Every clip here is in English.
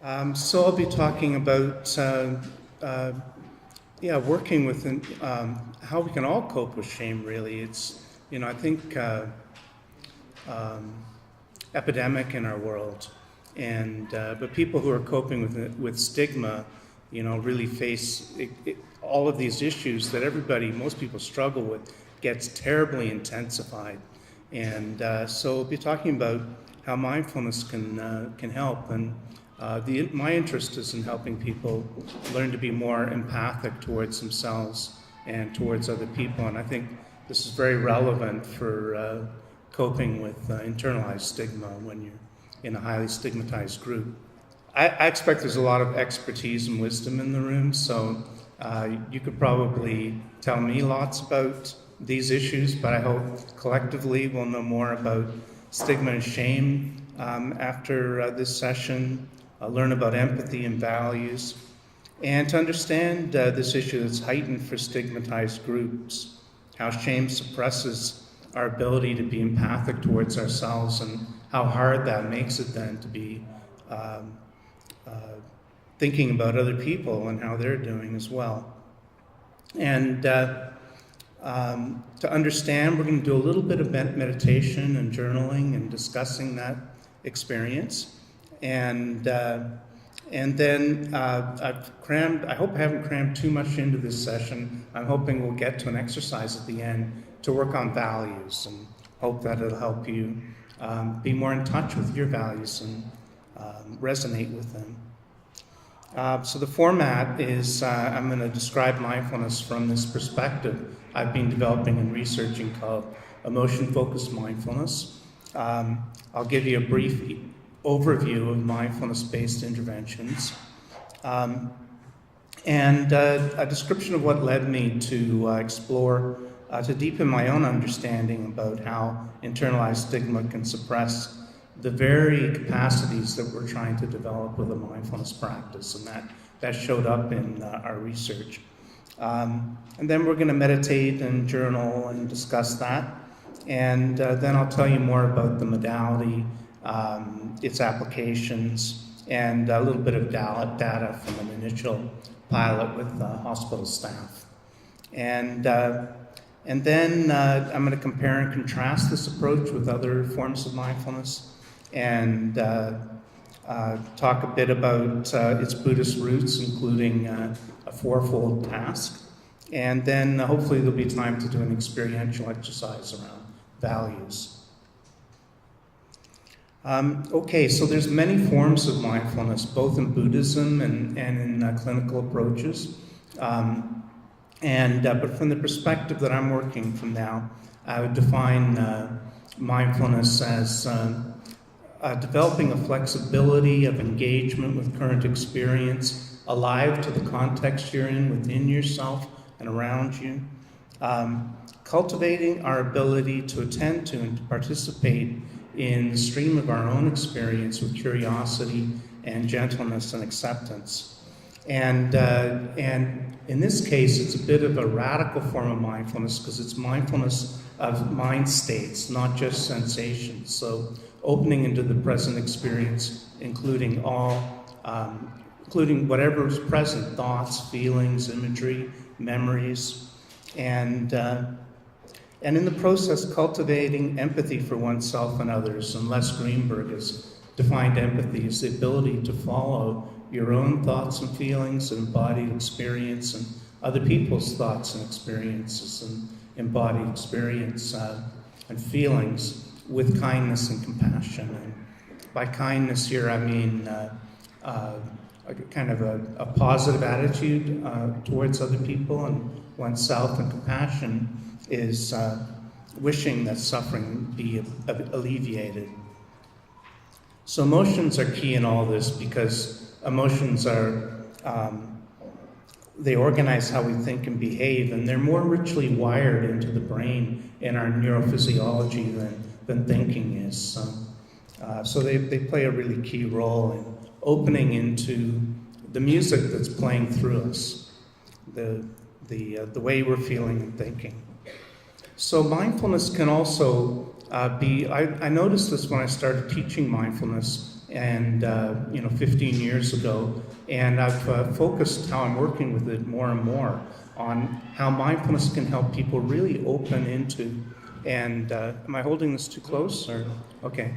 So I'll be talking about working with how we can all cope with shame. Really, it's I think epidemic in our world, and but people who are coping with stigma, really face all of these issues that most people struggle with, gets terribly intensified, and so we'll be talking about how mindfulness can help. And my interest is in helping people learn to be more empathic towards themselves and towards other people. And I think this is very relevant for coping with internalized stigma when you're in a highly stigmatized group. I expect there's a lot of expertise and wisdom in the room, so you could probably tell me lots about these issues, but I hope collectively we'll know more about stigma and shame after this session. Learn about empathy and values, and to understand this issue that's heightened for stigmatized groups, how shame suppresses our ability to be empathic towards ourselves, and how hard that makes it then to be thinking about other people and how they're doing as well. And to understand, we're going to do a little bit of meditation and journaling and discussing that experience. And then I hope I haven't crammed too much into this session. I'm hoping we'll get to an exercise at the end to work on values, and hope that it'll help you be more in touch with your values and resonate with them. So the format is I'm going to describe mindfulness from this perspective I've been developing and researching called emotion-focused mindfulness. I'll give you a brief overview of mindfulness-based interventions, and a description of what led me to explore, to deepen my own understanding about how internalized stigma can suppress the very capacities that we're trying to develop with a mindfulness practice, and that showed up in our research. And then we're going to meditate and journal and discuss that, and then I'll tell you more about the modality, its applications, and a little bit of data from an initial pilot with hospital staff. And then I'm going to compare and contrast this approach with other forms of mindfulness, and talk a bit about its Buddhist roots, including a fourfold task. And then hopefully there'll be time to do an experiential exercise around values. Okay, so there's many forms of mindfulness, both in Buddhism and in clinical approaches. But from the perspective that I'm working from now, I would define mindfulness as developing a flexibility of engagement with current experience, alive to the context you're in within yourself and around you, cultivating our ability to attend to and to participate in the stream of our own experience with curiosity and gentleness and acceptance. And in this case, it's a bit of a radical form of mindfulness because it's mindfulness of mind states, not just sensations. So opening into the present experience, including whatever is present, thoughts, feelings, imagery, memories, and in the process, cultivating empathy for oneself and others. And Les Greenberg has defined empathy as the ability to follow your own thoughts and feelings and embodied experience, and other people's thoughts and experiences and embodied experience and feelings with kindness and compassion. And by kindness here, I mean kind of a positive attitude towards other people and oneself, and compassion is wishing that suffering be alleviated. So emotions are key in all this because emotions are, they organize how we think and behave, and they're more richly wired into the brain in our neurophysiology than thinking is. So they play a really key role in opening into the music that's playing through us, the way we're feeling and thinking. So mindfulness can also be, I noticed this when I started teaching mindfulness and 15 years ago, and I've focused how I'm working with it more and more on how mindfulness can help people really open into, and am I holding this too close? Or okay.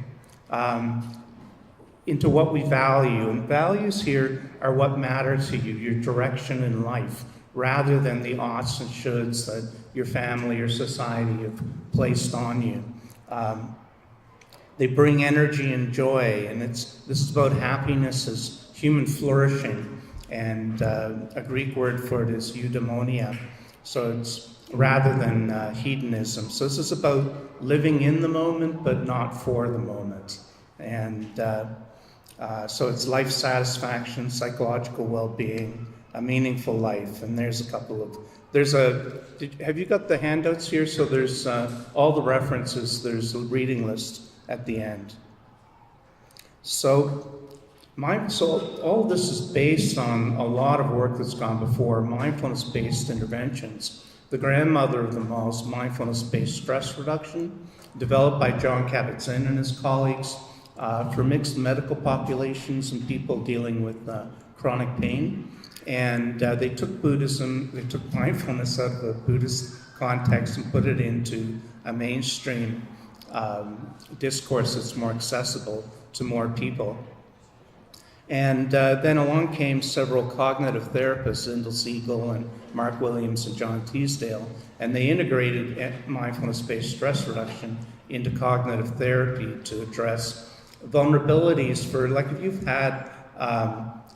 Into what we value. And values here are what matter to you, your direction in life, rather than the oughts and shoulds that your family or society have placed on you. They bring energy and joy, and this is about happiness as human flourishing, and a Greek word for it is eudaimonia. So it's rather than hedonism. So this is about living in the moment, but not for the moment. And so it's life satisfaction, psychological well-being, a meaningful life. And there's a couple of, have you got the handouts here? So there's all the references, there's a reading list at the end. So all of this is based on a lot of work that's gone before, mindfulness-based interventions. The grandmother of them all is mindfulness-based stress reduction, developed by John Kabat-Zinn and his colleagues for mixed medical populations and people dealing with chronic pain. And they took Buddhism, they took mindfulness out of a Buddhist context and put it into a mainstream discourse that's more accessible to more people. And then along came several cognitive therapists, Zindel Siegel and Mark Williams and John Teasdale, and they integrated mindfulness-based stress reduction into cognitive therapy to address vulnerabilities for, like if you've had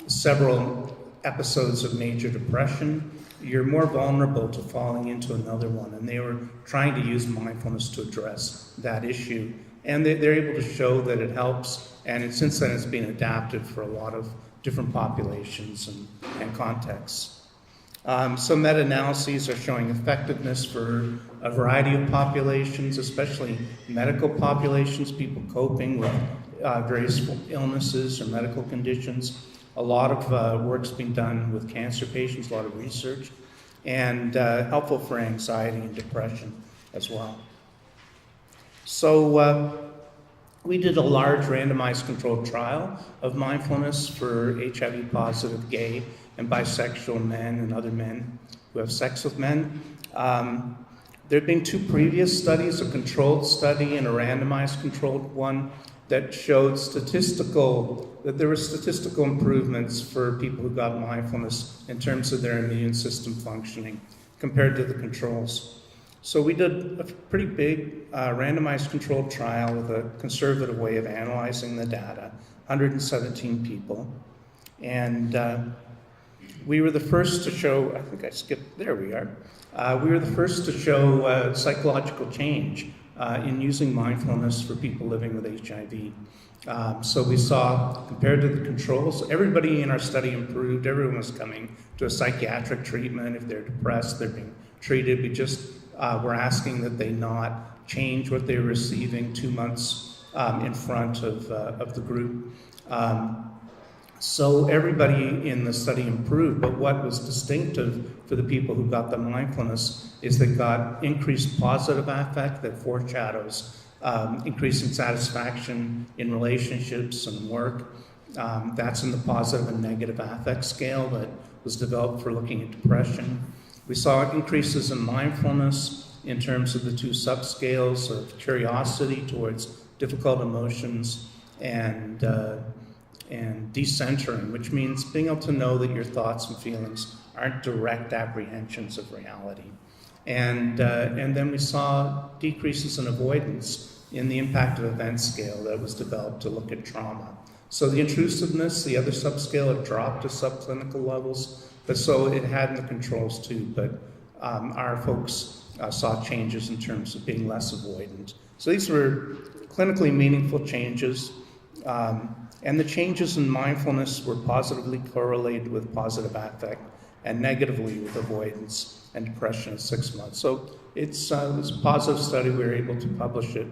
several episodes of major depression, you're more vulnerable to falling into another one. And they were trying to use mindfulness to address that issue. And they're able to show that it helps, and since then it's been adapted for a lot of different populations and contexts. Some meta-analyses are showing effectiveness for a variety of populations, especially medical populations, people coping with various illnesses or medical conditions. A lot of work's been done with cancer patients, a lot of research, and helpful for anxiety and depression as well. So we did a large randomized controlled trial of mindfulness for HIV positive gay and bisexual men and other men who have sex with men. There have been 2 previous studies, a controlled study and a randomized controlled one, that showed that there were statistical improvements for people who got mindfulness in terms of their immune system functioning compared to the controls. So we did a pretty big randomized controlled trial with a conservative way of analyzing the data, 117 people. And we were the first to show, I think I skipped, there we are. We were the first to show psychological change in using mindfulness for people living with HIV. So we saw, compared to the controls, everybody in our study improved. Everyone was coming to a psychiatric treatment. If they're depressed, they're being treated. We just were asking that they not change what they were receiving 2 months in front of the group. So everybody in the study improved, but what was distinctive for the people who got the mindfulness is they got increased positive affect that foreshadows increasing satisfaction in relationships and work. That's in the positive and negative affect scale that was developed for looking at depression. We saw increases in mindfulness in terms of the 2 subscales of curiosity towards difficult emotions and decentering, which means being able to know that your thoughts and feelings aren't direct apprehensions of reality. And then we saw decreases in avoidance in the impact of event scale that was developed to look at trauma. So the intrusiveness, the other subscale, had dropped to subclinical levels, but so it had in the controls too. But our folks saw changes in terms of being less avoidant. So these were clinically meaningful changes. And the changes in mindfulness were positively correlated with positive affect and negatively with avoidance and depression at 6 months. So it was a positive study. We were able to publish it.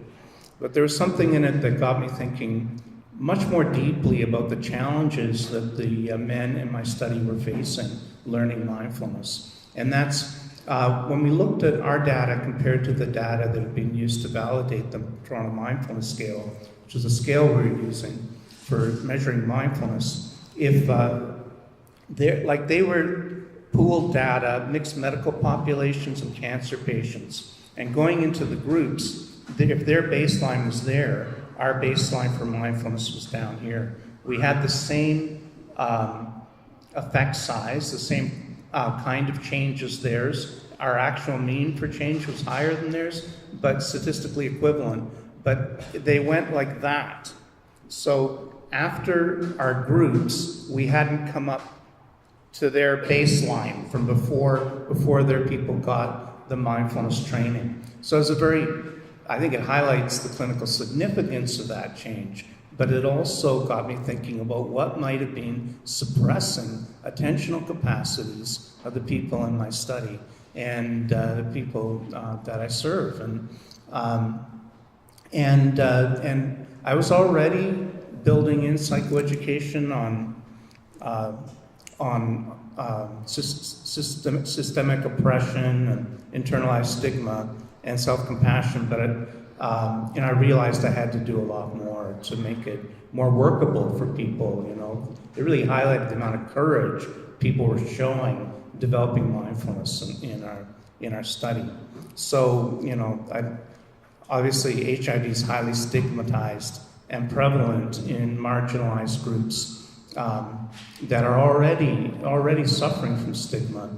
But there was something in it that got me thinking much more deeply about the challenges that the men in my study were facing learning mindfulness. And that's when we looked at our data compared to the data that had been used to validate the Toronto Mindfulness Scale, which is a scale we were using. for measuring mindfulness, if they were pooled data, mixed medical populations and cancer patients, and going into the groups, if their baseline was there, our baseline for mindfulness was down here. We had the same effect size, the same kind of change as theirs. Our actual mean for change was higher than theirs, but statistically equivalent. But they went like that. So after our groups, we hadn't come up to their baseline from before their people got the mindfulness training. So it's I think it highlights the clinical significance of that change, but it also got me thinking about what might have been suppressing attentional capacities of the people in my study and the people that I serve. And I was already building in psychoeducation on systemic oppression and internalized stigma and self-compassion, but I realized I had to do a lot more to make it more workable for people. It really highlighted the amount of courage people were showing developing mindfulness in our study. So, obviously HIV is highly stigmatized and prevalent in marginalized groups that are already suffering from stigma.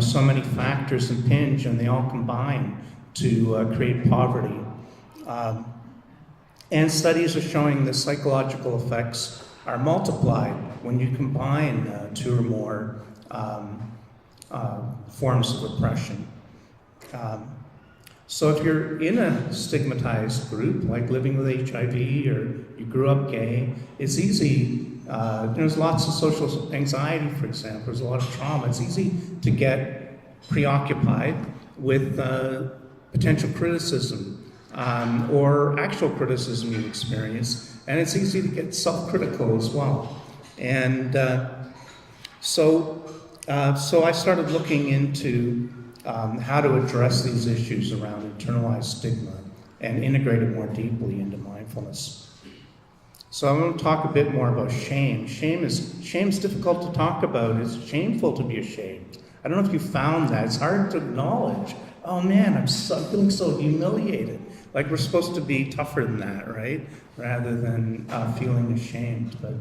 So many factors impinge and they all combine to create poverty. And studies are showing the psychological effects are multiplied when you combine two or more forms of oppression. So if you're in a stigmatized group, like living with HIV or you grew up gay, it's easy. There's lots of social anxiety, for example. There's a lot of trauma. It's easy to get preoccupied with potential criticism or actual criticism you experience, and it's easy to get self-critical as well. And so I started looking into how to address these issues around internalized stigma and integrate it more deeply into mindfulness. So I'm going to talk a bit more about shame. Shame's difficult to talk about. It's shameful to be ashamed. I don't know if you found that. It's hard to acknowledge. Oh man, I'm feeling so humiliated. Like we're supposed to be tougher than that, right? Rather than feeling ashamed. But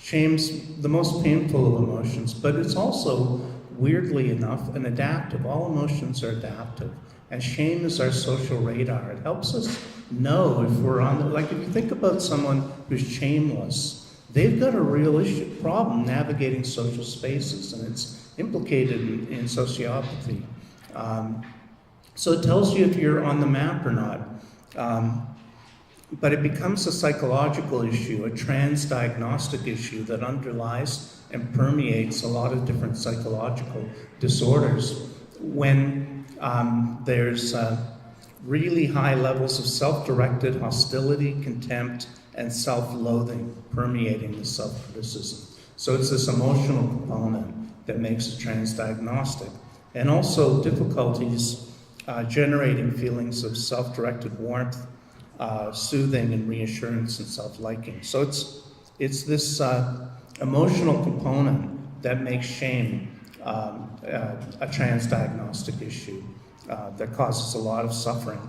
shame's the most painful of emotions, but it's also, weirdly enough, an adaptive. All emotions are adaptive. And shame is our social radar. It helps us know if we're if you think about someone who's shameless, they've got a real problem navigating social spaces, and it's implicated in sociopathy. So it tells you if you're on the map or not. But it becomes a psychological issue, a transdiagnostic issue that underlies and permeates a lot of different psychological disorders when there's really high levels of self-directed hostility, contempt, and self-loathing permeating the self-criticism. So it's this emotional component that makes it transdiagnostic. And also difficulties generating feelings of self-directed warmth, soothing and reassurance and self-liking. So it's this emotional component that makes shame a transdiagnostic issue that causes a lot of suffering.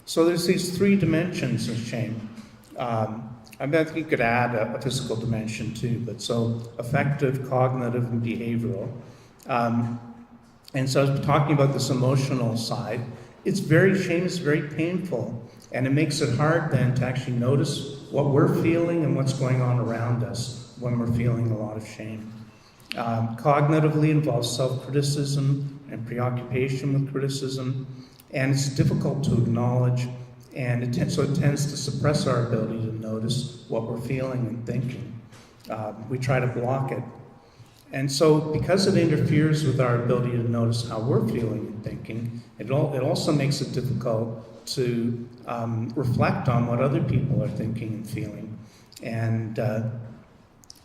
So there's these three dimensions of shame. I think you could add a physical dimension too, but so affective, cognitive, and behavioral. And so I was talking about this emotional side. Shame is very painful, and it makes it hard then to actually notice what we're feeling and what's going on around us when we're feeling a lot of shame. Cognitively involves self-criticism and preoccupation with criticism, and it's difficult to acknowledge, and so it tends to suppress our ability to notice what we're feeling and thinking. We try to block it. And so because it interferes with our ability to notice how we're feeling and thinking, it also makes it difficult to reflect on what other people are thinking and feeling.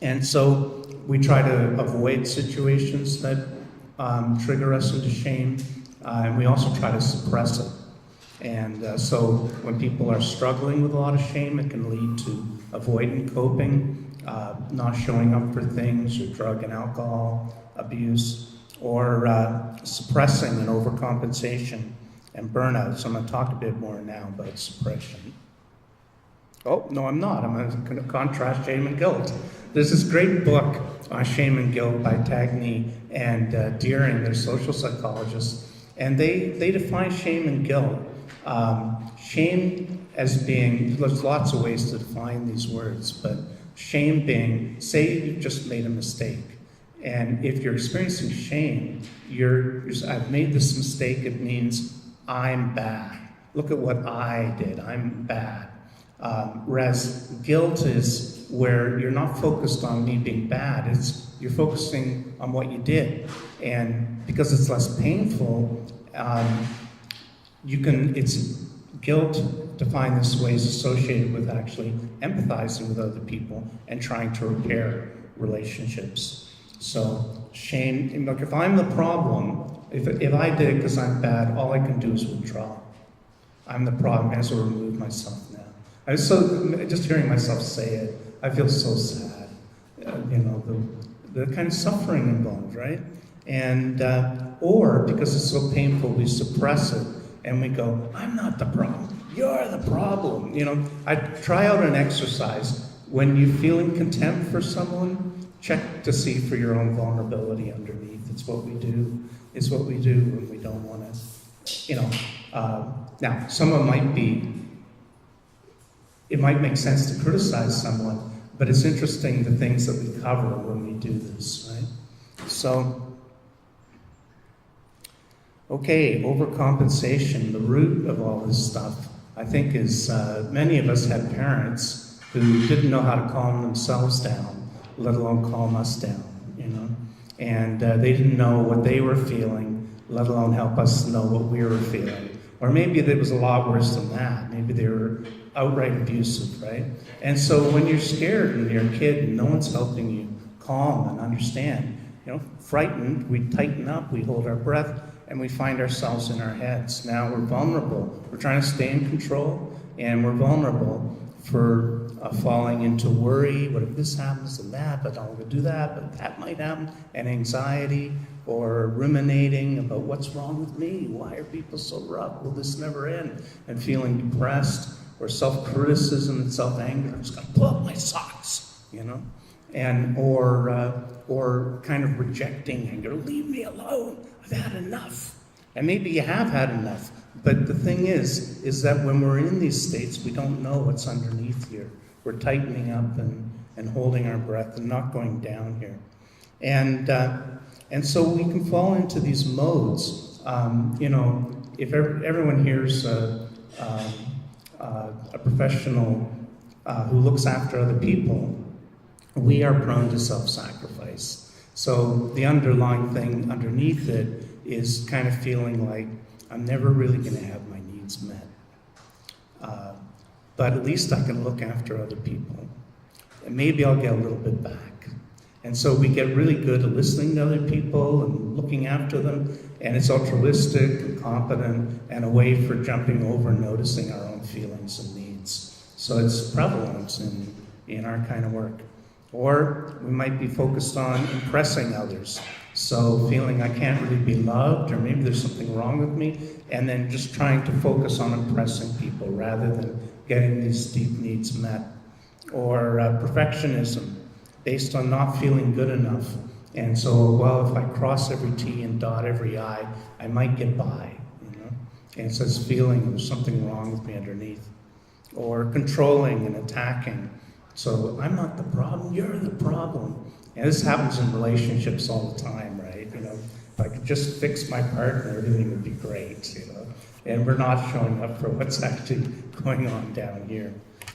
And so we try to avoid situations that trigger us into shame, and we also try to suppress it. And so when people are struggling with a lot of shame, it can lead to avoidant coping, not showing up for things, or drug and alcohol abuse, or suppressing and overcompensation and burnout. So I'm going to talk a bit more now about suppression. Oh, no, I'm not. I'm going to contrast shame and guilt. There's this great book on shame and guilt by Tagney and Deering, they're social psychologists, and they define shame and guilt. Shame as being, there's lots of ways to define these words, but shame being, say you've just made a mistake, and if you're experiencing shame, I've made this mistake, it means I'm bad. Look at what I did, I'm bad. Whereas guilt is where you're not focused on me being bad, you're focusing on what you did. And because it's less painful, it's guilt defined this way is associated with actually empathizing with other people and trying to repair relationships. So shame, look, if I'm the problem, if I did it because I'm bad, all I can do is withdraw. I'm the problem, I have to remove myself now. Just hearing myself say it, I feel so sad. The kind of suffering involved, right? And, or because it's so painful, we suppress it and we go, I'm not the problem, you're the problem. I try out an exercise. When you're feeling contempt for someone, check to see for your own vulnerability underneath. It's what we do. It's what we do when we don't want to, now, someone it might make sense to criticize someone, but it's interesting the things that we cover when we do this, right? So, okay, overcompensation, the root of all this stuff, I think is many of us had parents who didn't know how to calm themselves down, let alone calm us down, and they didn't know what they were feeling, let alone help us know what we were feeling. Or maybe it was a lot worse than that. Maybe they were outright abusive, right? And so when you're scared and you're a kid and no one's helping you calm and understand, frightened, we tighten up, we hold our breath, and we find ourselves in our heads. Now we're vulnerable. We're trying to stay in control, and we're vulnerable for falling into worry. What if this happens and that, but I'm going to do that, but that might happen, and anxiety, or ruminating about what's wrong with me, why are people so rough, will this never end, and feeling depressed, or self-criticism and self-anger, I'm just going to pull up my socks, and or kind of rejecting anger, leave me alone, I've had enough. And maybe you have had enough, but the thing is that when we're in these states, we don't know what's underneath here. We're tightening up and holding our breath and not going down here. And so we can fall into these modes. If everyone here's a professional who looks after other people, we are prone to self-sacrifice. So the underlying thing underneath it is kind of feeling like I'm never really going to have my needs met. But at least I can look after other people. And maybe I'll get a little bit back. And so we get really good at listening to other people and looking after them, and it's altruistic and competent and a way for jumping over and noticing our own feelings and needs. So it's prevalent in our kind of work. Or we might be focused on impressing others. So feeling I can't really be loved, or maybe there's something wrong with me, and then just trying to focus on impressing people rather than getting these deep needs met. Or perfectionism, based on not feeling good enough. And so, well, if I cross every T and dot every I, I might get by, And so it's feeling there's something wrong with me underneath. Or controlling and attacking. So I'm not the problem, you're the problem. And this happens in relationships all the time, right? If I could just fix my partner, everything would be great, And we're not showing up for what's actually going on down here.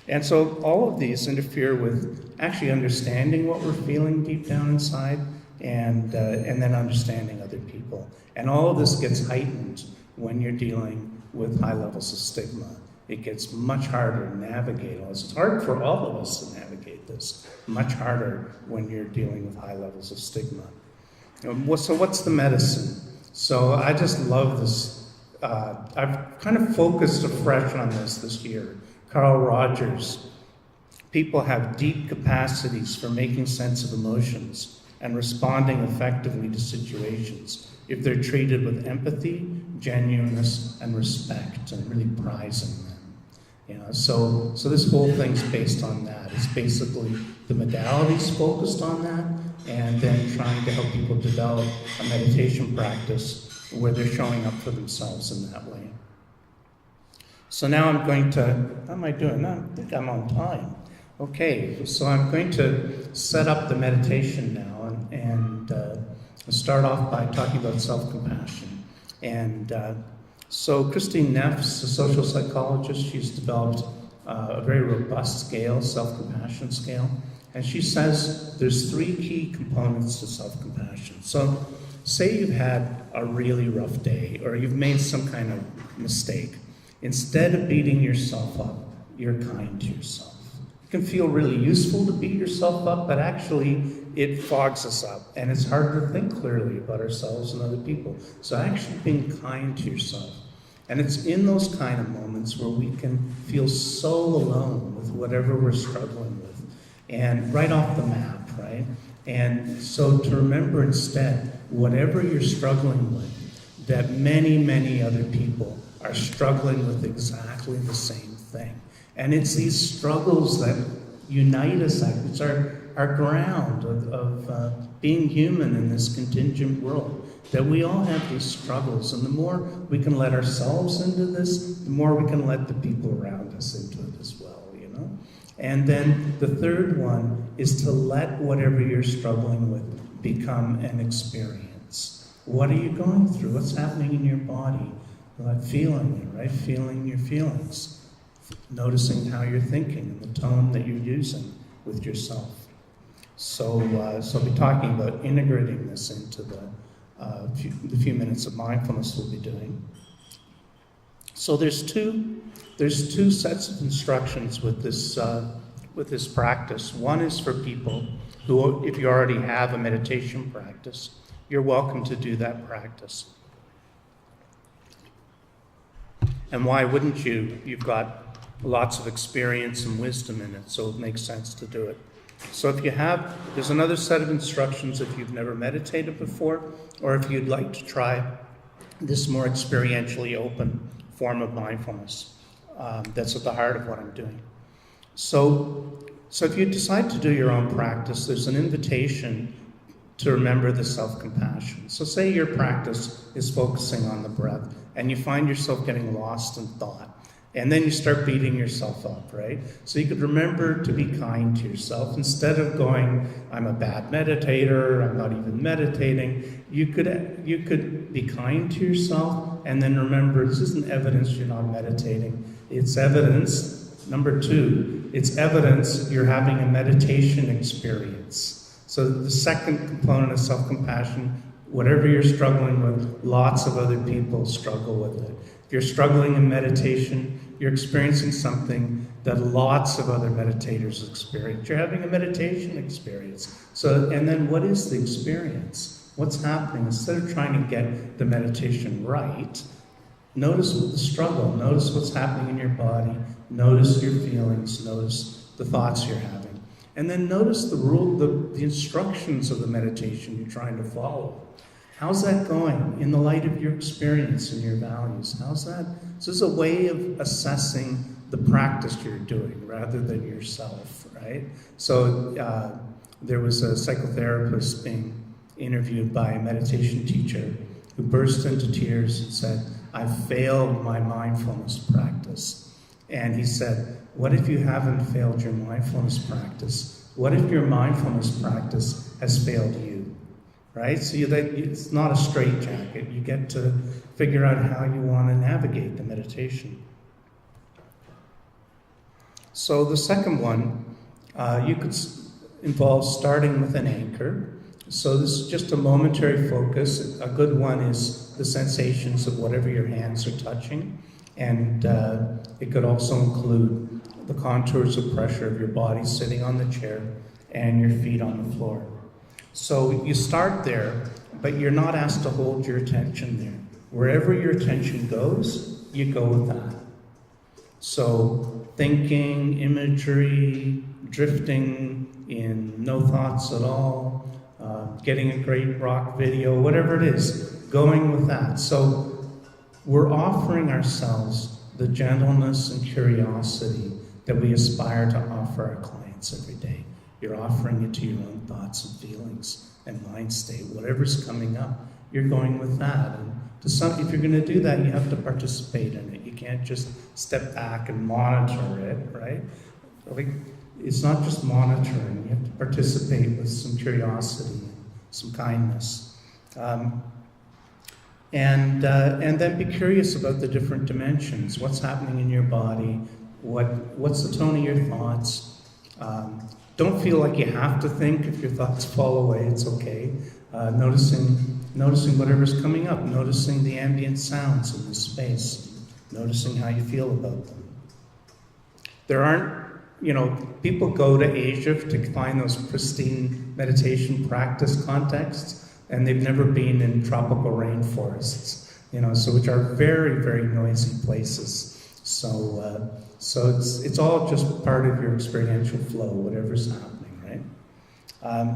And so all of these interfere with actually understanding what we're feeling deep down inside and then understanding other people. And all of this gets heightened when you're dealing with high levels of stigma. It gets much harder to navigate all this. It's hard for all of us to navigate this. Much harder when you're dealing with high levels of stigma. So what's the medicine? So I just love this I've kind of focused afresh on this year. Carl Rogers. People have deep capacities for making sense of emotions and responding effectively to situations if they're treated with empathy, genuineness, and respect, and really prizing them. So this whole thing's based on that. It's basically the modalities focused on that, and then trying to help people develop a meditation practice where they're showing up for themselves in that way. So now I'm going to, how am I doing? I think I'm on time. Okay, so I'm going to set up the meditation now and start off by talking about self-compassion. And so Christine Neff's a social psychologist. She's developed a very robust scale, self-compassion scale. And she says there's 3 key components to self-compassion. So say you've had a really rough day or you've made some kind of mistake. Instead of beating yourself up, you're kind to yourself. It can feel really useful to beat yourself up, but actually it fogs us up and it's hard to think clearly about ourselves and other people. So actually being kind to yourself. And it's in those kind of moments where we can feel so alone with whatever we're struggling with. And right off the map, right? And so to remember instead, whatever you're struggling with, that many, many other people are struggling with exactly the same thing. And it's these struggles that unite us. It's our ground of being human in this contingent world, that we all have these struggles. And the more we can let ourselves into this, the more we can let the people around us into it as well, And then the third one is to let whatever you're struggling with become an experience. What are you going through? What's happening in your body? Like feeling it, right? Feeling your feelings. Noticing how you're thinking and the tone that you're using with yourself. So I'll be talking about integrating this into the few minutes of mindfulness we'll be doing. So there's two sets of instructions with this practice. One is for people who, if you already have a meditation practice, you're welcome to do that practice. And why wouldn't you? You've got lots of experience and wisdom in it, so it makes sense to do it. So if you have, there's another set of instructions if you've never meditated before, or if you'd like to try this more experientially open form of mindfulness. That's at the heart of what I'm doing. So if you decide to do your own practice, there's an invitation to remember the self-compassion. So say your practice is focusing on the breath, and you find yourself getting lost in thought. And then you start beating yourself up, right? So you could remember to be kind to yourself. Instead of going, I'm a bad meditator, I'm not even meditating, you could be kind to yourself and then remember this isn't evidence you're not meditating. It's evidence, number 2, it's evidence you're having a meditation experience. So the second component of self-compassion, whatever you're struggling with, lots of other people struggle with it. If you're struggling in meditation, you're experiencing something that lots of other meditators experience. You're having a meditation experience. So, and then what is the experience? What's happening? Instead of trying to get the meditation right, notice the struggle. Notice what's happening in your body. Notice your feelings. Notice the thoughts you're having. And then notice the instructions of the meditation you're trying to follow. How's that going in the light of your experience and your values? How's that? This is a way of assessing the practice you're doing rather than yourself, right? So there was a psychotherapist being interviewed by a meditation teacher who burst into tears and said, I failed my mindfulness practice. And he said, what if you haven't failed your mindfulness practice? What if your mindfulness practice has failed you? Right? So it's not a straitjacket. You get to figure out how you want to navigate the meditation. So the second one, you could involve starting with an anchor. So this is just a momentary focus. A good one is the sensations of whatever your hands are touching. And it could also include the contours of pressure of your body sitting on the chair and your feet on the floor. So you start there, but you're not asked to hold your attention there. Wherever your attention goes, you go with that. So thinking, imagery, drifting in no thoughts at all, getting a great rock video, whatever it is, going with that. So we're offering ourselves the gentleness and curiosity that we aspire to offer our clients every day. You're offering it to your own thoughts and feelings and mind state. Whatever's coming up, you're going with that. And if you're going to do that, you have to participate in it. You can't just step back and monitor it, right? Like, it's not just monitoring. You have to participate with some curiosity and some kindness. And then be curious about the different dimensions. What's happening in your body? What's the tone of your thoughts? Don't feel like you have to think. If your thoughts fall away, it's okay. Noticing whatever's coming up, noticing the ambient sounds in the space, noticing how you feel about them. There aren't, people go to Asia to find those pristine meditation practice contexts, and they've never been in tropical rainforests, so which are very, very noisy places. So it's all just part of your experiential flow, whatever's happening, right?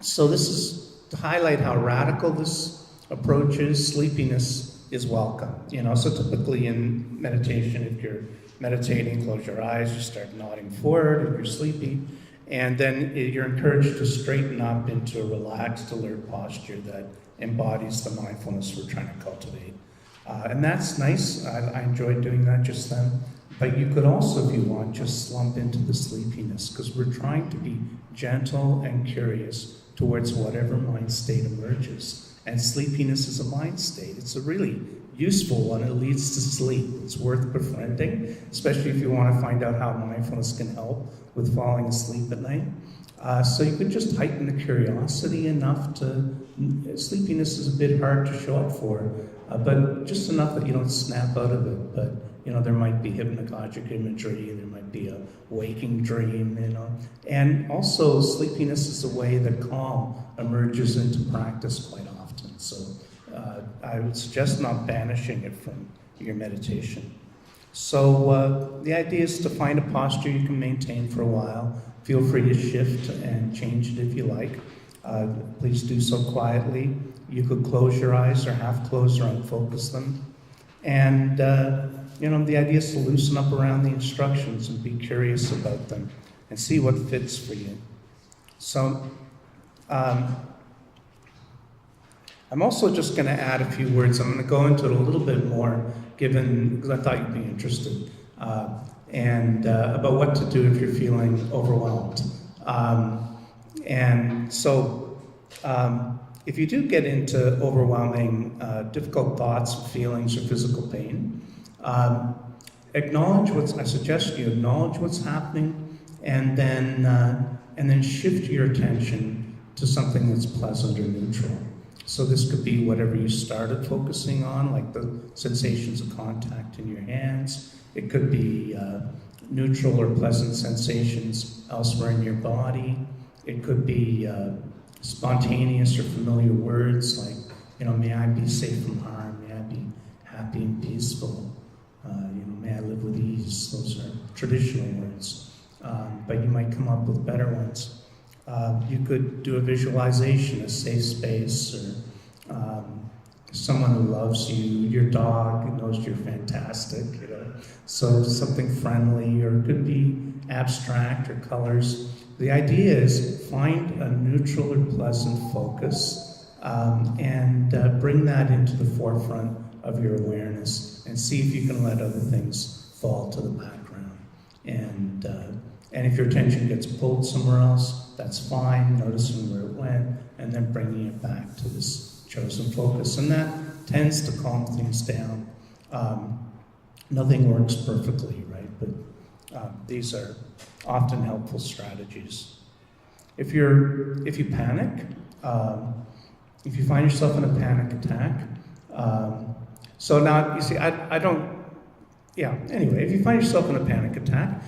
So this is to highlight how radical this approach is. Sleepiness is welcome, So typically in meditation, if you're meditating, close your eyes, you start nodding forward if you're sleepy, and then you're encouraged to straighten up into a relaxed, alert posture that embodies the mindfulness we're trying to cultivate. And that's nice. I enjoyed doing that just then. But you could also, if you want, just slump into the sleepiness, because we're trying to be gentle and curious towards whatever mind state emerges. And sleepiness is a mind state. It's a really useful one. It leads to sleep. It's worth befriending, especially if you want to find out how mindfulness can help with falling asleep at night. So you could just heighten the curiosity enough to, sleepiness is a bit hard to show up for, but just enough that you don't snap out of it. But, there might be hypnagogic imagery, there might be a waking dream, And also sleepiness is a way that calm emerges into practice quite often. So I would suggest not banishing it from your meditation. So the idea is to find a posture you can maintain for a while. Feel free to shift and change it if you like. Please do so quietly. You could close your eyes or half close or unfocus them. And, the idea is to loosen up around the instructions and be curious about them and see what fits for you. So I'm also just going to add a few words. I'm going to go into it a little bit more, because I thought you'd be interested, and about what to do if you're feeling overwhelmed. If you do get into overwhelming, difficult thoughts, feelings, or physical pain, I suggest you acknowledge what's happening, and then shift your attention to something that's pleasant or neutral. So this could be whatever you started focusing on, like the sensations of contact in your hands. It could be neutral or pleasant sensations elsewhere in your body. It could be spontaneous or familiar words like, may I be safe from harm, may I be happy and peaceful, may I live with ease. Those are traditional words, but you might come up with better ones. You could do a visualization, a safe space, or someone who loves you, your dog who knows you're fantastic, So something friendly, or it could be abstract or colors. The idea is find a neutral or pleasant focus and bring that into the forefront of your awareness and see if you can let other things fall to the background. And if your attention gets pulled somewhere else, that's fine, noticing where it went, and then bringing it back to this chosen focus. And that tends to calm things down. Nothing works perfectly, right? But these are often helpful strategies. If you panic, if you find yourself in a panic attack, so now you see, anyway, if you find yourself in a panic attack,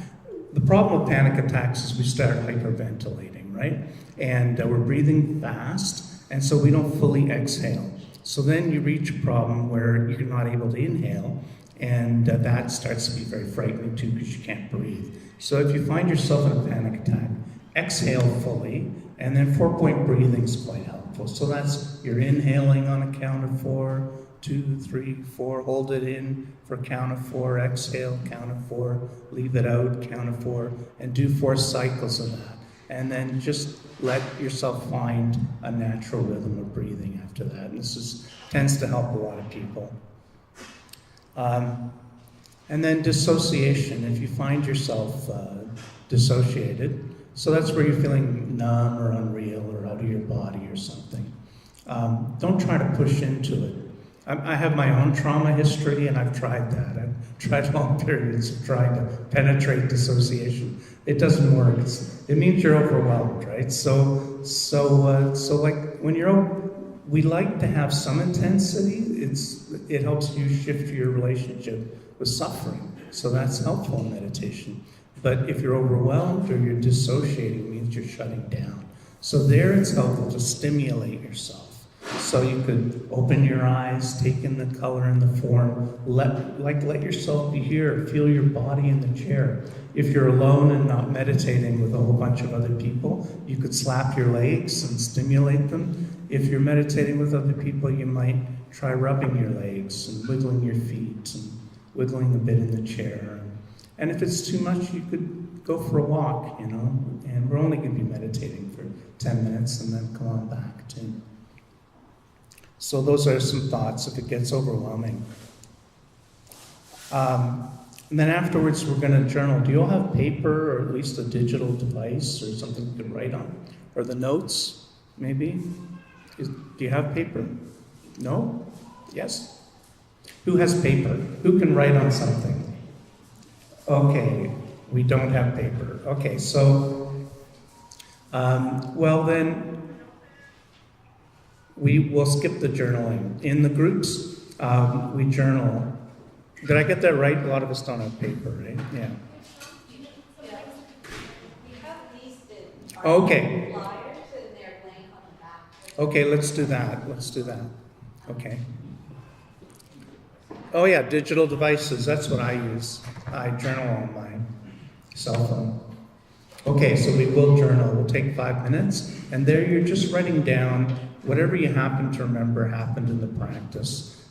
the problem with panic attacks is we start hyperventilating, right? And we're breathing fast, and so we don't fully exhale. So then you reach a problem where you're not able to inhale, and that starts to be very frightening too because you can't breathe. So if you find yourself in a panic attack, exhale fully, and then 4-point breathing is quite helpful. So that's you're inhaling on a count of 4, 2, 3, 4, hold it in for count of 4, exhale, count of 4, leave it out, count of 4, and do 4 cycles of that. And then just let yourself find a natural rhythm of breathing after that. And this tends to help a lot of people. And then dissociation, if you find yourself dissociated, so that's where you're feeling numb or unreal or out of your body or something. Don't try to push into it. I have my own trauma history, and I've tried that. I've tried long periods of trying to penetrate dissociation. It doesn't work. It means you're overwhelmed, right? So like when we like to have some intensity. It helps you shift your relationship with suffering. So that's helpful in meditation. But if you're overwhelmed or you're dissociating, it means you're shutting down. So there it's helpful to stimulate yourself. So you could open your eyes, take in the color and the form, let yourself be here, feel your body in the chair. If you're alone and not meditating with a whole bunch of other people, you could slap your legs and stimulate them. If you're meditating with other people, you might try rubbing your legs and wiggling your feet and wiggling a bit in the chair. And if it's too much, you could go for a walk, and we're only going to be meditating for 10 minutes and then come on back too. So those are some thoughts if it gets overwhelming. And then afterwards, we're going to journal. Do you all have paper or at least a digital device or something you can write on? Or the notes, maybe? Do you have paper? No? Yes? Who has paper? Who can write on something? Okay, we don't have paper. Okay, so, well then, we will skip the journaling. In the groups, we journal. Did I get that right? A lot of us don't have paper, right? Yeah. Okay. Okay, let's do that. Okay. Oh yeah, digital devices. That's what I use. I journal on my cell phone. Okay, so we will journal. We'll take 5 minutes. And there you're just writing down whatever you happen to remember happened in the practice.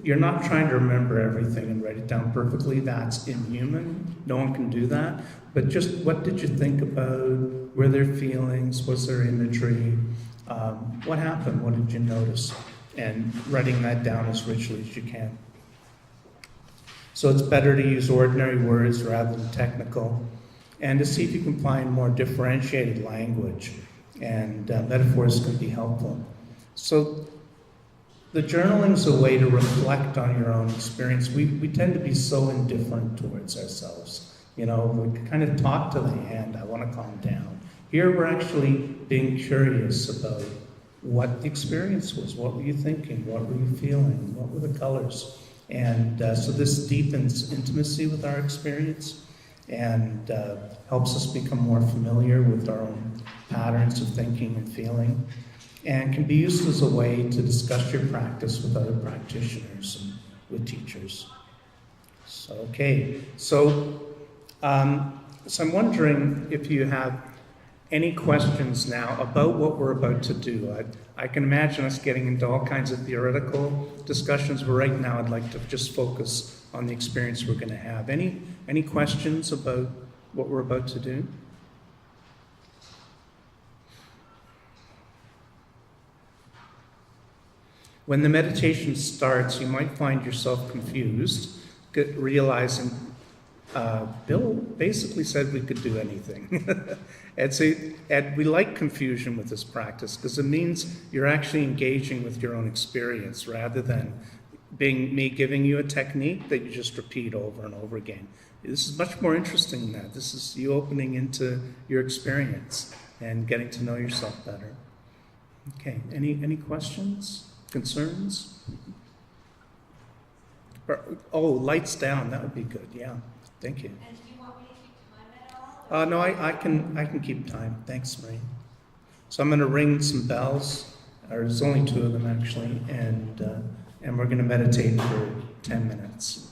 You're not trying to remember everything and write it down perfectly. That's inhuman. No one can do that. But just what did you think about? Were there feelings? Was there imagery? What happened? What did you notice? And writing that down as richly as you can. So it's better to use ordinary words rather than technical. And to see if you can find more differentiated language. And metaphors can be helpful. So the journaling is a way to reflect on your own experience. We tend to be so indifferent towards ourselves. We kind of talk to the hand, I want to calm down. Here we're actually being curious about what the experience was. What were you thinking? What were you feeling? What were the colors? And so this deepens intimacy with our experience and helps us become more familiar with our own patterns of thinking and feeling, and can be used as a way to discuss your practice with other practitioners and with teachers. So I'm wondering if you have any questions now about what we're about to do. I can imagine us getting into all kinds of theoretical discussions, but right now I'd like to just focus on the experience we're going to have. Any questions about what we're about to do? When the meditation starts, you might find yourself confused, realizing Bill basically said we could do anything. And we like confusion with this practice because it means you're actually engaging with your own experience rather than being me giving you a technique that you just repeat over and over again. This is much more interesting than that. This is you opening into your experience and getting to know yourself better. Okay, any questions? Concerns? Lights down, that would be good, yeah. Thank you. And do you want me to keep time at all? No, I can keep time. Thanks, Marie. So I'm going to ring some bells, or there's only 2 of them actually, and we're going to meditate for 10 minutes.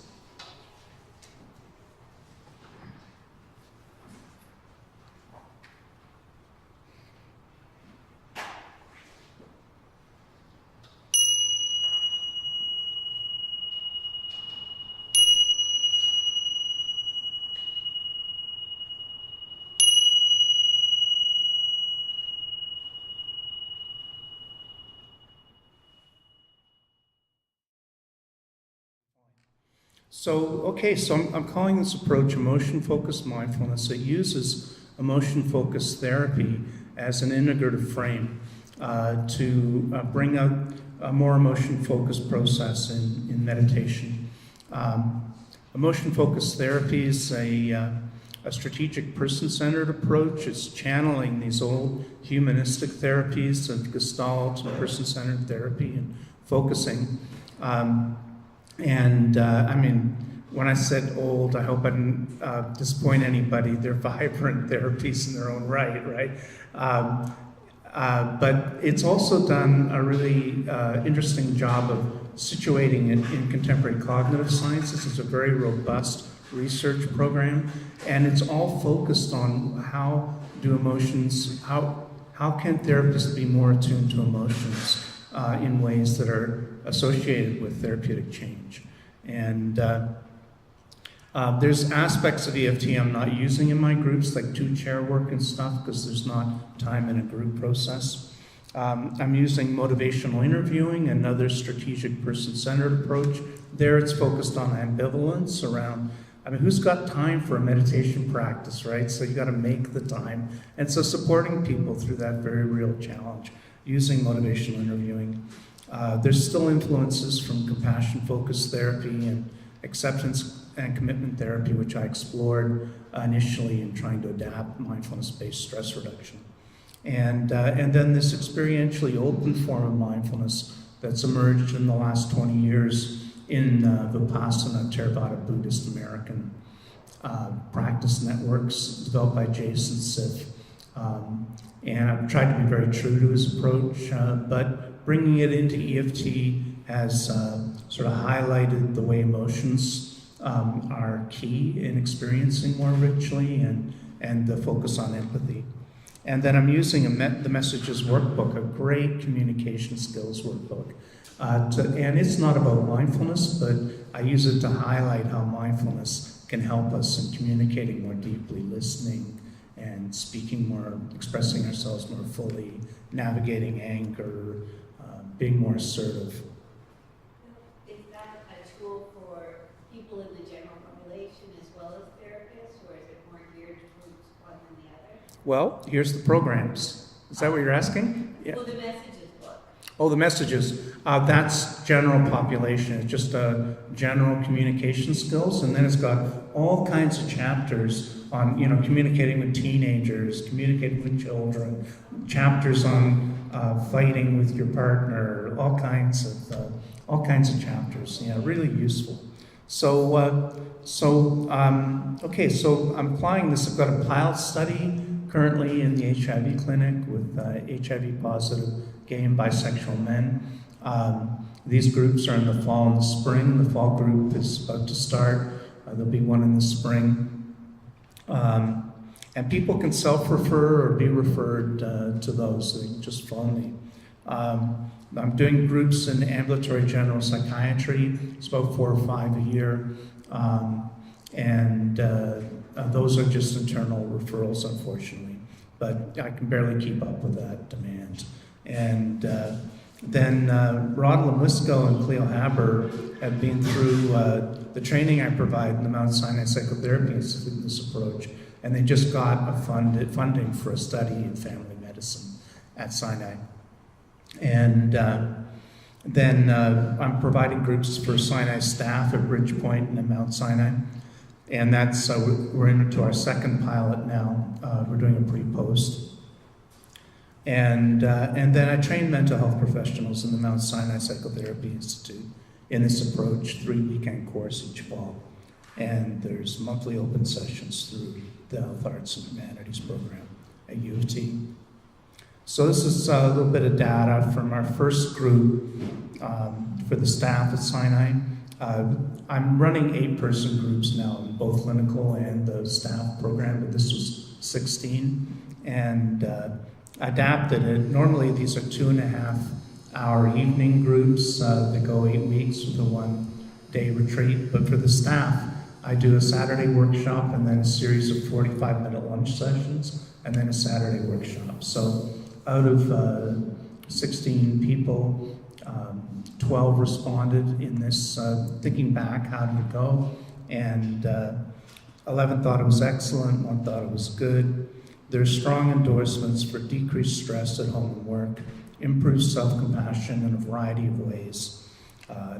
So I'm calling this approach emotion-focused mindfulness. It uses emotion-focused therapy as an integrative frame to bring out a more emotion-focused process in meditation. Emotion-focused therapy is a strategic person-centered approach. It's channeling these old humanistic therapies of Gestalt and person-centered therapy and focusing. I mean, when I said old, I hope I didn't disappoint anybody. They're vibrant therapies in their own right? But it's also done a really interesting job of situating it in contemporary cognitive sciences. It's a very robust research program, and it's all focused on how can therapists be more attuned to emotions in ways that are associated with therapeutic change. And there's aspects of EFT I'm not using in my groups, like 2-chair work and stuff, because there's not time in a group process. I'm using motivational interviewing, another strategic person-centered approach. There it's focused on ambivalence around, who's got time for a meditation practice, right? So you got to make the time. And so supporting people through that very real challenge, using motivational interviewing. There's still influences from compassion-focused therapy and acceptance and commitment therapy, which I explored initially in trying to adapt mindfulness-based stress reduction. And then this experientially open form of mindfulness that's emerged in the last 20 years in Vipassana, Theravada Buddhist American practice networks developed by Jason Siff. And I've tried to be very true to his approach, but bringing it into EFT has sort of highlighted the way emotions are key in experiencing more richly and the focus on empathy. And then I'm using the Messages workbook, a great communication skills workbook. And it's not about mindfulness, but I use it to highlight how mindfulness can help us in communicating more deeply, listening, and speaking more, expressing ourselves more fully, navigating anger, being more assertive. Is that a tool for people in the general population as well as therapists, or is it more geared towards one than the other? Well, here's the programs. Is that what you're asking? Yeah. Well, the Messages book. Oh, the Messages. That's general population. It's just general communication skills, and then it's got all kinds of chapters on, communicating with teenagers, communicating with children, chapters on fighting with your partner, all kinds of chapters. Yeah, really useful. So I'm applying this. I've got a pilot study currently in the HIV clinic with HIV positive gay and bisexual men. These groups are in the fall and the spring. The fall group is about to start. There'll be one in the spring. And people can self-refer or be referred to those. So they can just phone me. I'm doing groups in ambulatory general psychiatry. It's about 4 or 5 a year. Those are just internal referrals, unfortunately. But I can barely keep up with that demand. And then Rod Lemisco and Cleo Haber have been through the training I provide in the Mount Sinai Psychotherapy Institute in this approach. And they just got funding for a study in family medicine at Sinai. And then I'm providing groups for Sinai staff at Bridgepoint and at Mount Sinai. And that's, we're into our second pilot now. We're doing a pre-post. And then I train mental health professionals in the Mount Sinai Psychotherapy Institute in this approach, 3-weekend course each fall. And there's monthly open sessions through the Health Arts and Humanities program at U of T. So this is a little bit of data from our first group for the staff at Sinai. I'm running 8-person groups now in both clinical and the staff program, but this was 16, and adapted it. Normally these are 2.5-hour evening groups that go 8 weeks with a 1-day retreat, but for the staff, I do a Saturday workshop and then a series of 45-minute lunch sessions and then a Saturday workshop. So out of 16 people, 12 responded in this, thinking back, how did it go? And 11 thought it was excellent, 1 thought it was good. There's strong endorsements for decreased stress at home and work, improved self-compassion in a variety of ways,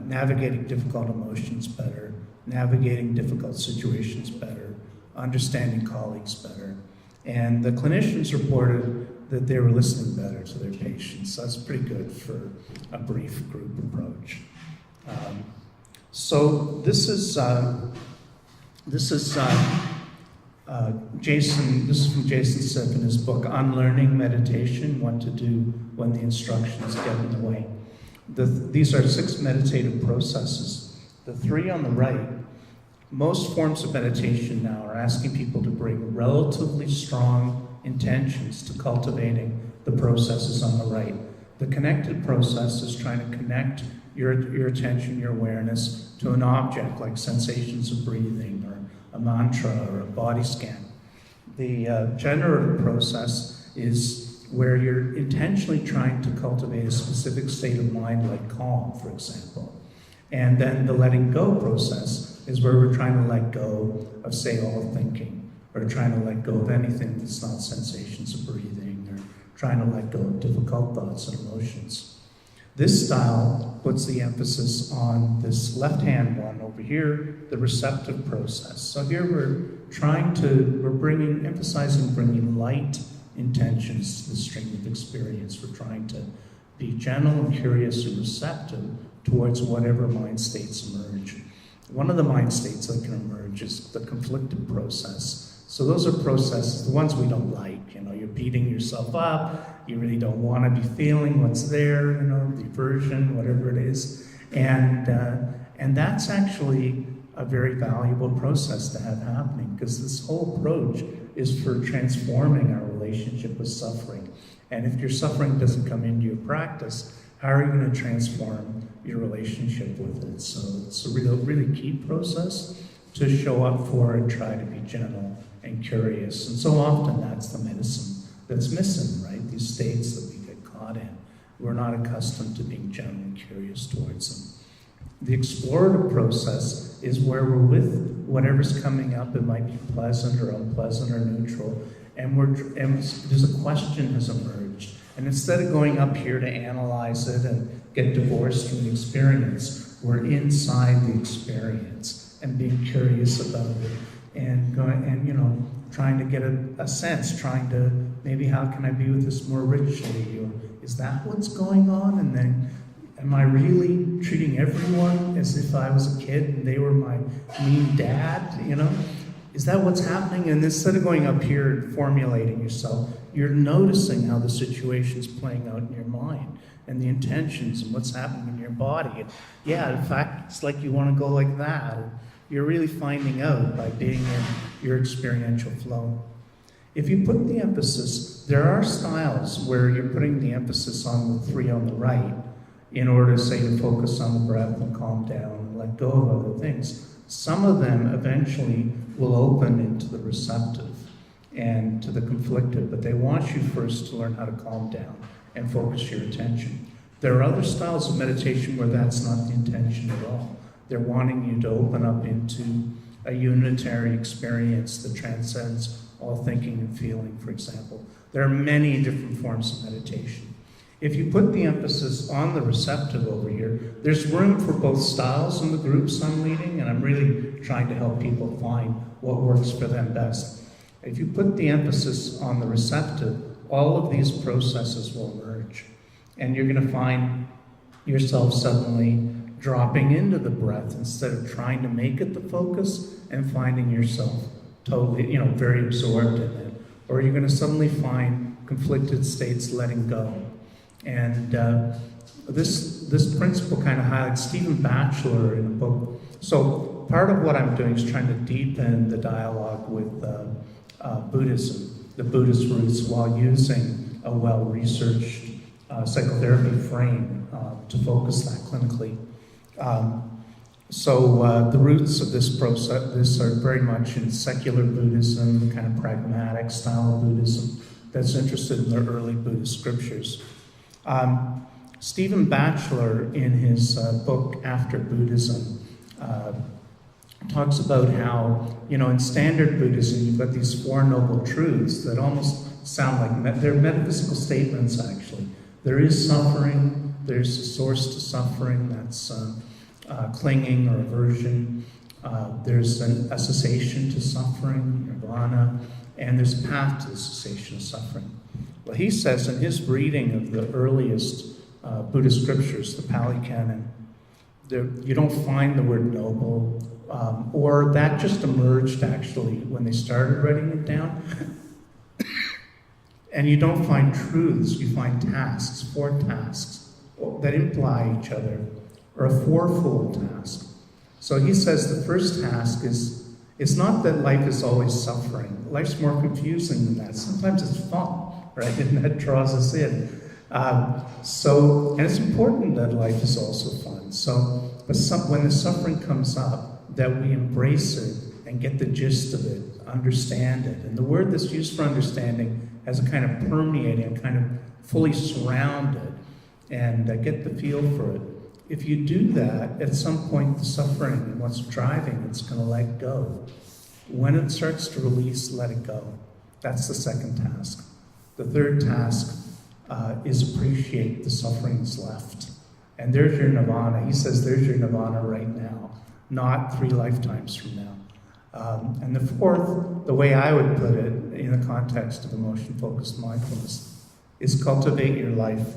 navigating difficult emotions better, navigating difficult situations better, understanding colleagues better. And the clinicians reported that they were listening better to their patients. That's pretty good for a brief group approach. So this is Jason. This is from Jason Sipp in his book Unlearning Meditation: What to Do When the Instructions Get in the Way. These are 6 meditative processes. The 3 on the right. Most forms of meditation now are asking people to bring relatively strong intentions to cultivating the processes on the right. The connected process is trying to connect your attention, your awareness to an object like sensations of breathing or a mantra or a body scan. The generative process is where you're intentionally trying to cultivate a specific state of mind like calm, for example. And then the letting go process is where we're trying to let go of, say, all thinking, or trying to let go of anything that's not sensations of breathing, or trying to let go of difficult thoughts and emotions. This style puts the emphasis on this left-hand one over here, the receptive process. So here we're emphasizing bringing light intentions to the stream of experience. We're trying to be gentle and curious and receptive towards whatever mind states emerge. One of the mind states that can emerge is the conflicted process. So those are processes, the ones we don't like. You're beating yourself up, you really don't want to be feeling what's there, the aversion, whatever it is. And that's actually a very valuable process to have happening, because this whole approach is for transforming our relationship with suffering. And if your suffering doesn't come into your practice, how are you going to transform your relationship with it? So it's a really key process to show up for and try to be gentle and curious. And so often that's the medicine that's missing, right? These states that we get caught in. We're not accustomed to being gentle and curious towards them. The explorative process is where we're with whatever's coming up. It might be pleasant or unpleasant or neutral. And there's a question has emerged. And instead of going up here to analyze it and get divorced from the experience, we're inside the experience and being curious about it and going and trying to get a sense, trying to maybe how can I be with this more richly, or is that what's going on? And then am I really treating everyone as if I was a kid and they were my mean dad, Is that what's happening? And instead of going up here and formulating yourself, you're noticing how the situation's playing out in your mind and the intentions and what's happening in your body. And in fact, it's like you want to go like that. You're really finding out by being in your experiential flow. If you put the emphasis, there are styles where you're putting the emphasis on the 3 on the right in order, say, to focus on the breath and calm down and let go of other things. Some of them eventually will open into the receptive and to the conflicted, but they want you first to learn how to calm down and focus your attention. There are other styles of meditation where that's not the intention at all. They're wanting you to open up into a unitary experience that transcends all thinking and feeling, for example. There are many different forms of meditation. If you put the emphasis on the receptive over here, there's room for both styles in the groups I'm leading, and I'm really trying to help people find what works for them best. If you put the emphasis on the receptive, all of these processes will emerge, and you're going to find yourself suddenly dropping into the breath instead of trying to make it the focus and finding yourself totally, very absorbed in it. Or you're going to suddenly find conflicted states, letting go. And this principle kind of highlights Stephen Batchelor in a book. So part of what I'm doing is trying to deepen the dialogue with Buddhism, the Buddhist roots, while using a well-researched psychotherapy frame to focus that clinically. So the roots of this process are very much in secular Buddhism, the kind of pragmatic style of Buddhism that's interested in the early Buddhist scriptures. Stephen Batchelor, in his book After Buddhism, talks about how, in standard Buddhism, you've got these Four Noble Truths that almost sound like, they're metaphysical statements, actually. There is suffering, there's a source to suffering, that's clinging or aversion. There's a cessation to suffering, nirvana, and there's a path to the cessation of suffering. Well, he says in his reading of the earliest Buddhist scriptures, the Pali Canon, you don't find the word noble, or that just emerged actually when they started writing it down. And you don't find truths, you find tasks, 4 tasks that imply each other, or a fourfold task. So he says the first task is, it's not that life is always suffering. Life's more confusing than that. Sometimes it's fun, right? And that draws us in. And it's important that life is also fun. But when the suffering comes up, that we embrace it and get the gist of it, understand it. And the word that's used for understanding has a kind of permeating, kind of fully surround it, and get the feel for it. If you do that, at some point the suffering and what's driving it's going to let go. When it starts to release, let it go. That's the second task. The third task is appreciate the sufferings left. And there's your nirvana. He says there's your nirvana right now, not 3 lifetimes from now. And the fourth, the way I would put it in the context of emotion-focused mindfulness, is cultivate your life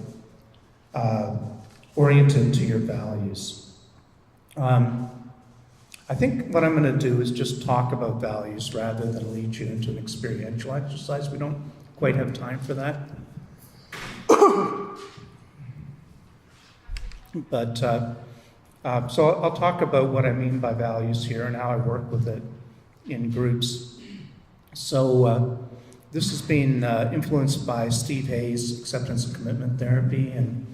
oriented to your values. I think what I'm going to do is just talk about values rather than lead you into an experiential exercise. We don't quite have time for that. But so I'll talk about what I mean by values here and how I work with it in groups. So this has been influenced by Steve Hayes' acceptance and commitment therapy, and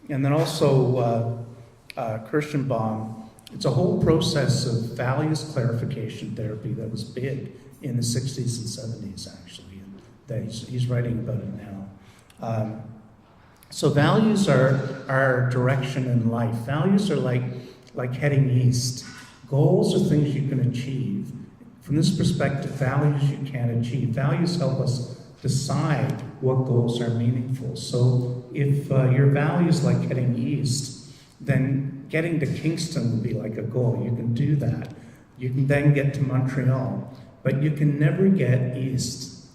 then also Kirschenbaum. It's a whole process of values clarification therapy that was big in the 60s and 70s, actually, and that he's writing about it now. So values are our direction in life. Values are like heading east. Goals are things you can achieve. From this perspective, values you can achieve. Values help us decide what goals are meaningful. So if your value is like heading east, then getting to Kingston would be like a goal. You can do that. You can then get to Montreal. But you can never get east.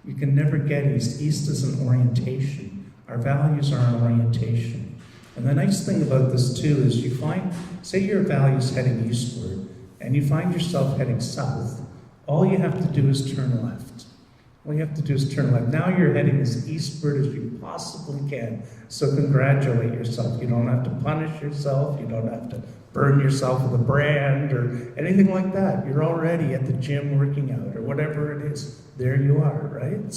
You can never get east. East is an orientation. Our values are an orientation. And the nice thing about this too is you find, say your value's heading eastward, and you find yourself heading south, all you have to do is turn left. All you have to do is turn left. Now you're heading as eastward as you possibly can. So congratulate yourself. You don't have to punish yourself. You don't have to burn yourself with a brand or anything like that. You're already at the gym working out or whatever it is. There you are, right?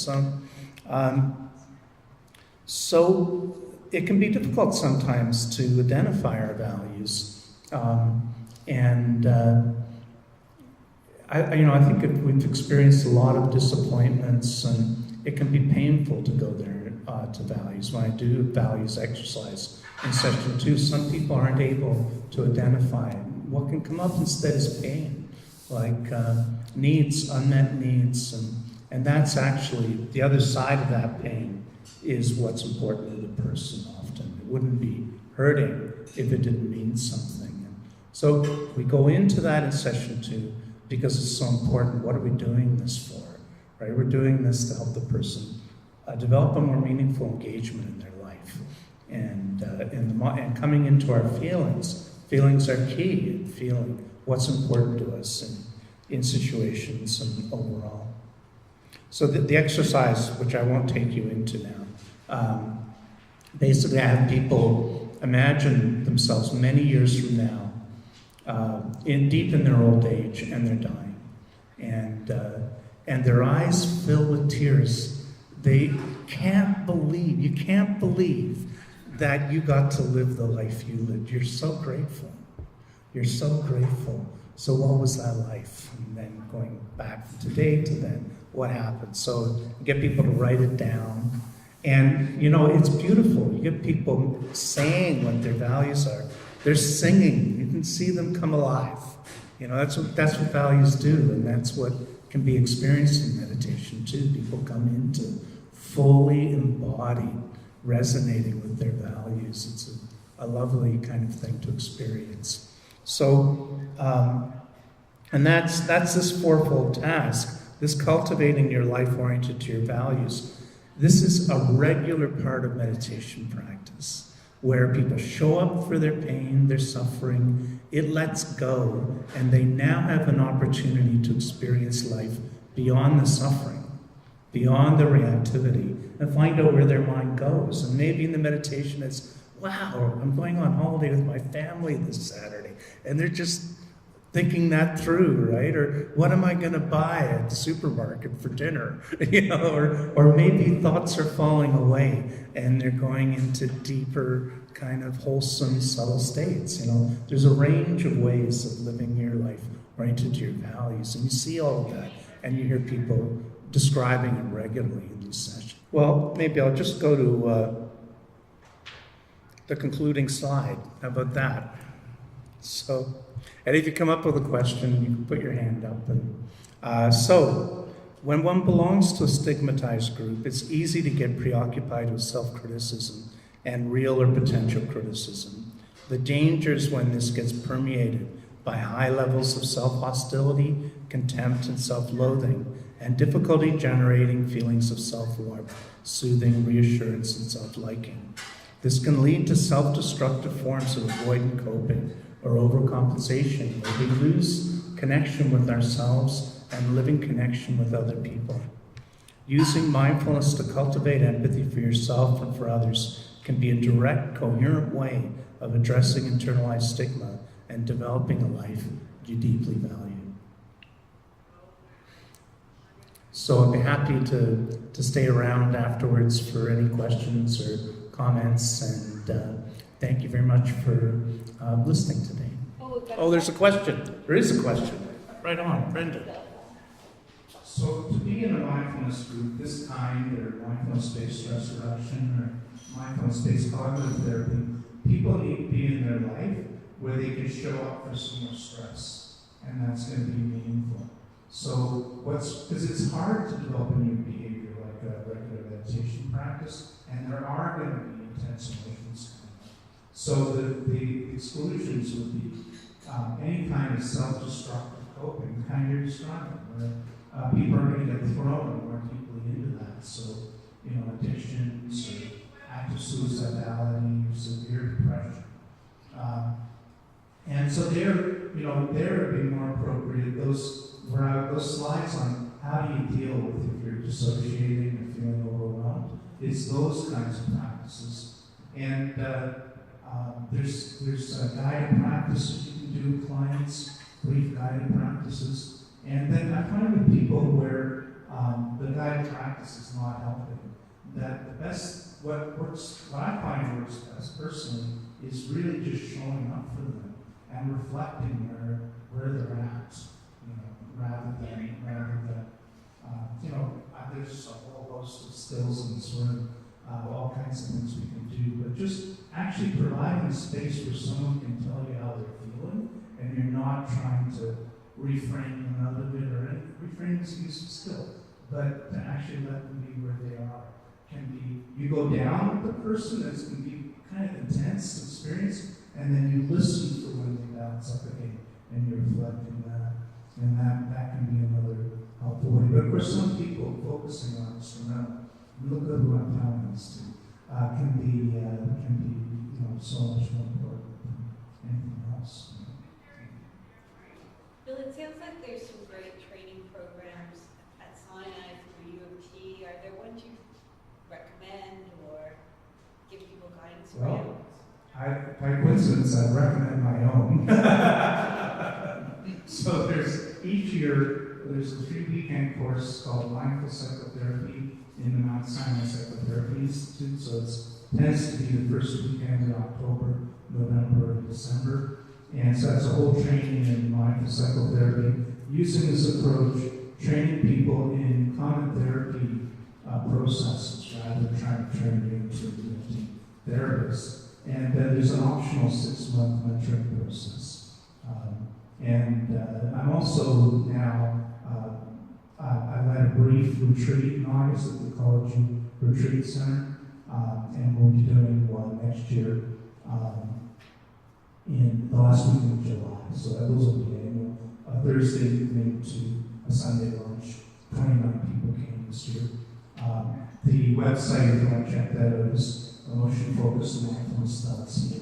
So it can be difficult sometimes to identify our values. I think we've experienced a lot of disappointments, and it can be painful to go there to values. When I do values exercise in session 2, some people aren't able to identify. What can come up instead is pain, like needs, unmet needs, and that's actually the other side of that pain is what's important to the person often. It wouldn't be hurting if it didn't mean something. And so we go into that in session 2 because it's so important. What are we doing this for? Right? We're doing this to help the person develop a more meaningful engagement in their life. And coming into our feelings. Feelings are key in feeling what's important to us in situations and overall. So the exercise, which I won't take you into now, basically I have people imagine themselves many years from now, deep in their old age, and they're dying. And their eyes fill with tears. They can't believe, you can't believe that you got to live the life you lived. You're so grateful. You're so grateful. So what was that life? And then going back from today to then, what happened? So you get people to write it down. And, you know, it's beautiful. You get people saying what their values are. They're singing. You can see them come alive. You know, that's what values do, and that's what can be experienced in meditation too. People come into fully embodied, resonating with their values. It's a lovely kind of thing to experience. So, and that's this fourfold task, this cultivating your life oriented to your values. This is a regular part of meditation practice, where people show up for their pain, their suffering, it lets go, and they now have an opportunity to experience life beyond the suffering, beyond the reactivity, and find out where their mind goes. And maybe in the meditation it's, wow, I'm going on holiday with my family this Saturday, and they're just thinking that through, right? Or what am I going to buy at the supermarket for dinner? You know, or maybe thoughts are falling away and they're going into deeper kind of wholesome, subtle states. You know, there's a range of ways of living your life oriented to your values, and you see all of that, and you hear people describing it regularly in these sessions. Well, maybe I'll just go to the concluding slide. How about that? So, and if you come up with a question, you can put your hand up. And so, when one belongs to a stigmatized group, it's easy to get preoccupied with self-criticism and real or potential criticism. The danger is when this gets permeated by high levels of self-hostility, contempt, and self-loathing, and difficulty generating feelings of self-warmth, soothing, reassurance, and self-liking. This can lead to self-destructive forms of avoidant coping or overcompensation, where we lose connection with ourselves and living connection with other people. Using mindfulness to cultivate empathy for yourself and for others can be a direct, coherent way of addressing internalized stigma and developing a life you deeply value. So I'd be happy to stay around afterwards for any questions or comments, and thank you very much for listening today. Oh, there's a question. There is a question. Right on, Brenda. So to be in a mindfulness group, this kind, or mindfulness-based stress reduction, or mindfulness-based cognitive therapy, people need to be in their life where they can show up for some more stress, and that's going to be meaningful. So because it's hard to develop a new behavior like a regular meditation practice, and there are going to be intense emotions. So the exclusions would be any kind of self-destructive coping, the kind you're describing, where people are going to get thrown more deeply into that. So, you know, addictions, or active suicidality, or severe depression. And so there would be more appropriate, those slides on how do you deal with if you're dissociating or feeling overwhelmed. It's those kinds of practices. And there's guided practices you can do with clients, brief guided practices. And then I find with people where the guided practice is not helping, that the best, what I find works best personally is really just showing up for them and reflecting where they're at, you know, rather than there's a whole host of skills in this room, all kinds of things we can do, but just actually providing a space where someone can tell you how they're feeling, and you're not trying to reframe them out of it, or reframe is a useful skill, but to actually let them be where they are. Can be, you go down with the person, it's going to be kind of intense experience, and then you listen for when they bounce up again, and you're reflecting that, and that can be another helpful way. But for some people, focusing on instrumental, look at who I'm telling this to, can be so much more important than anything else. Bill, it sounds like there's some great training programs at Sinai for U of T, are there ones you recommend or give people guidance Well, by coincidence, I recommend my own. So there's each year, there's a 3-weekend course called Mindful Psychotherapy in the Mount Sinai Psychotherapy Institute. So it tends to be the first weekend in October, November, and December. And so that's a whole training in mindful psychotherapy, using this approach, training people in common therapy processes rather than trying to train you to be therapists. And then there's an optional 6-month mentoring process. I'm also now, I led a brief retreat in August at the College Retreat Center, and we'll be doing one next year in the last week of July. So those will be annual. Thursday evening to a Sunday lunch. 29 people came this year. The website, if you want to check that out, is emotion-focused-mindfulness.ca.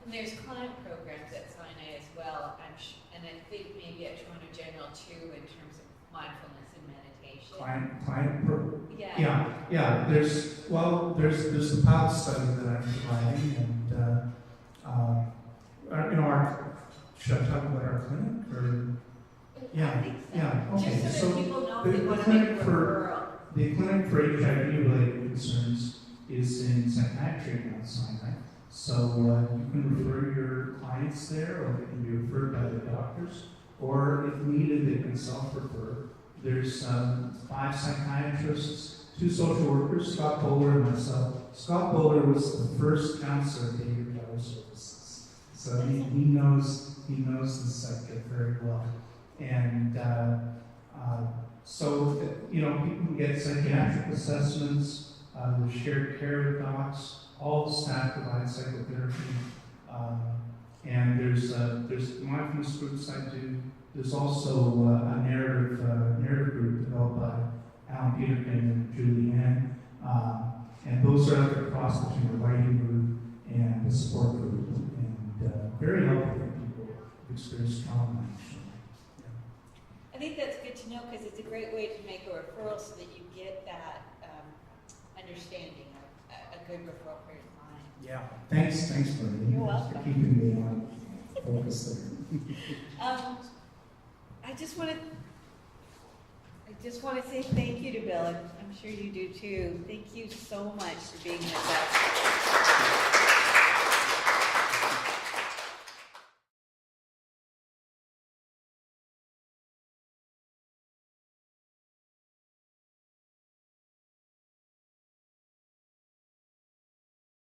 And there's client programs at Sinai as well, and I think maybe at Toronto General too, in terms of mindfulness and meditation. Yeah. There's the path study that I'm providing, and should I talk about our clinic or? I think so. Yeah. Okay. Just so that people know if they want to clinic make a referral. The clinic for HIV-related concerns is in psychiatry at Mount Sinai. So you can refer your clients there, or they can be referred by the doctors, or if needed, they can self-refer. There's 5 psychiatrists, 2 social workers, Scott Bowler and myself. Scott Bowler was the first counselor at Gayner Services, so he knows the sector very well. And so people can get psychiatric assessments. There's shared care with docs. All the staff provide psychotherapy, and there's mindfulness groups I do. There's also a narrative group developed by Alan Peterkin and Julie Ann, and those are like a cross between a writing group and a support group, and very helpful for people who experience trauma. Actually, I think that's good to know because it's a great way to make a referral so that you get that understanding of a good referral for your client. Yeah. Thanks, Bernie. You're welcome. For keeping me on focus there. I just want to say thank you to Bill, and I'm sure you do too. Thank you so much for being with us.